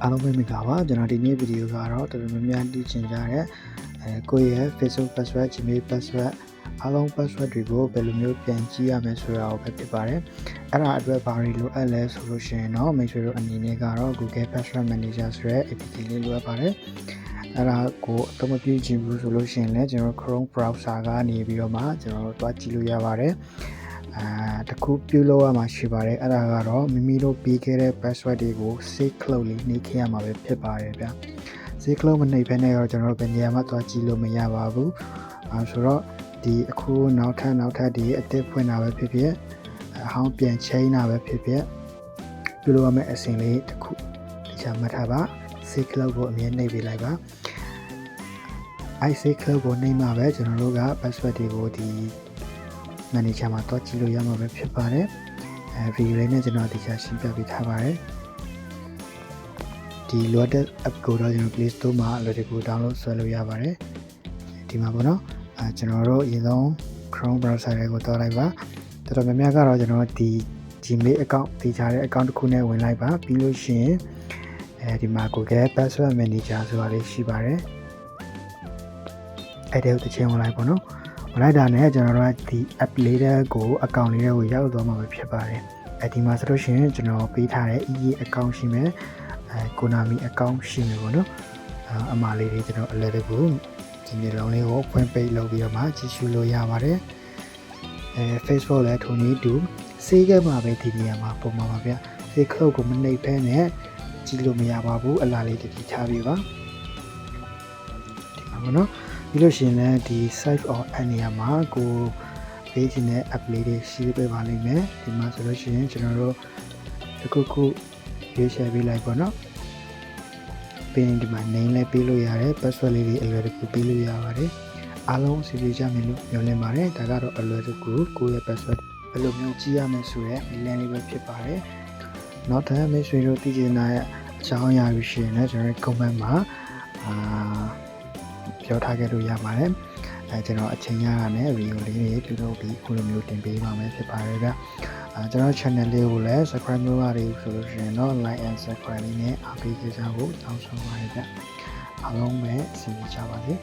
အားလုံးပဲမင်္ဂလာပါကျွန်တော်ဒီနေ့ဗီဒီယိုကတော့တော်တော်များများသိချင်ကြတဲ့ကိုယ့်ရဲ့ Facebook password Gmail password အားလုံး password တွေကိုဘယ်လိုမျိုးပြန်ကြည့်ရမလဲဆိုတာကိုပဲဖြစ်ပါတယ်အဲ့ဒါအတွက်ဘာတွေလိုအပ်လဲဆိုလို့ရှိရင်တော့မိတ်ဆွေတို့အနေနဲ့ကတော့ Google Password Manager ဆိုတဲ့ application လေးလိုအပ်ပါတယ်အဲ့ဒါကိုအသုံးမပြုချင်ဘူးဆိုလို့ရှိရင်လည်းကျွန်တော် Chrome browser ကနေပြီးတော့မှကျွန်တော်တို့တွားကြည့်လို့ရပါတယ်တခုပြုလုပ်ရမှာရှိပါတယ်အဲ့ဒါကတော့မိမိတို့ပေးခဲ့တဲ့ password တွေကို save cloud လေးနှိပ်ခဲ့ရမှာပဲဖြစ်ပါတယ်ဗျ save cloud မနှိပ်ဘဲနဲ့တော့ကျွန်တော်တို့ဘယ်နေရာမှာသွားကြည့်လို့မရပါဘူးဆိုတော့ဒီအခုနောက်ထပ်ဒီအသစ်ဖွင့်တာပဲဖြစ်ဖြစ်အဟောင်းပြန်ချိန်တာပဲဖြစ်ဖြစ်ပြုလုပ်ရမယ့်အစဉ်လေးတစ်ခုတရားမှတ်ထားပါ save cloud ကိုအမြဲနှိပ်ပေးလိုက်ပါsave cloud ကိုနှိပ်မှပဲကျွန်တော်တို့က password တွေကိုဒီmanager မှာတော့ကြည့်လို့ရမှာပဲဖြစ်ပါတယ်ဗီဒီယိုလေးနဲ့ကျွန်တော်တရားရှင်းပြပေးထားပါတယ်ဒီ loaded app ကိုတော့ကျွန်တော် Play Store မှာအလွယ်တကူ download ဆွဲလို့ရပါတယ်ဒီမှာပေါ့နော်ကျွန်တော်တို့အရင်ဆုံး Chrome browser တွေကိုတောက်လိုက်ပါတော်တော်များများကတော့ကျွန်တော်ဒီ Gmail account တည်ထားတဲ့ account တစ်ခုနဲ့ဝင်လိုက်ပါပြီးလို့ရှိရင်ဒီမှာ Google Password Manager ဆိုတာလေးရှိပါတယ်အဲ့ဒါကိုတစ်ချိန်ဝင်လိုက်ပေါ့နော်ဝင်လိုက်တာနဲ့ကျွန်တော်တို့ကဒီ app လေးကို account လေးကိုရောက်သွားမှာပဲဖြစ်ပါတယ်ဒီမှာဆိုလို့ရှိရင်ကျွန်တော်ပေးထားတဲ့ EA account ရှိမယ်Konami account ရှိမယ်ပေါ့နော်အမှားလေးတွေကျွန်တော်အလဲတကူဒီမျိုးလုံးလေးကိုဖွင့်ပိတ်လုပ်ပြီးတော့မှကြည့်ရှုလို့ရပါတယ်Facebook လည်းထိုနည်းတူစေးခဲ့မှာပဲဒီနေရာမှာပုံမှာပါဗျစေးခလုတ်ကိုမနှိပ်ဖဲနဲ့ကြည့်လို့မရပါဘူးအလားလေးတတိထားပြီးပါဒီမှာပေါ့နော်ပြီးလို့ရှိရင်လည်းဒီ site or အနေရာမှာကိုပေးခြင်းတဲ့ app လေးတွေရှိပေးပါလိမ့်မယ်ဒီမှာဆိုလို့ရှိရင်ကျွန်တော်တို့တစ်ခုရေးချပေးလိုက်ပေါ့နော်ပြီးရင်ဒီမှာ name လည်းပေးလို့ရတယ် password လေးတွေအလွယ်တကူပေးလို့ရပါတယ်အားလုံးစီစီကြမယ်လို့ပြောနေပါတယ်ဒါကတော့အလွယ်တကူကိုယ့်ရဲ့ password ဘယ်လိုမျိုးကြည့်ရမလဲဆိုတဲ့နည်းလမ်းလေးပဲဖြစ်ပါတယ်နောက်ထပ်မိတ်ဆွေတို့သိချင်တဲ့အကြောင်းအရာတွေရှိရင်လည်းကျွန်တော် comment မှာပြောထားခဲ့လို့ရပါတယ်ကျွန်တော်အချိန်ရတာနဲ့ video လေးတွေပြုလုပ်ပြီးခုလိုမျိုးတင်ပေးပါမယ်ဖြစ်ပါတယ်ဗျကျွန်တော် channel လေးကိုလည်း subscribe လုပ်ရတယ်ဆိုလို့ရှိရင်တော့ like and subscribe လေးနဲ့အားပေးကြဖို့တောင်းဆိုပါတယ်ဗျအားလုံးပဲအဆင်ပြေကြပါစေ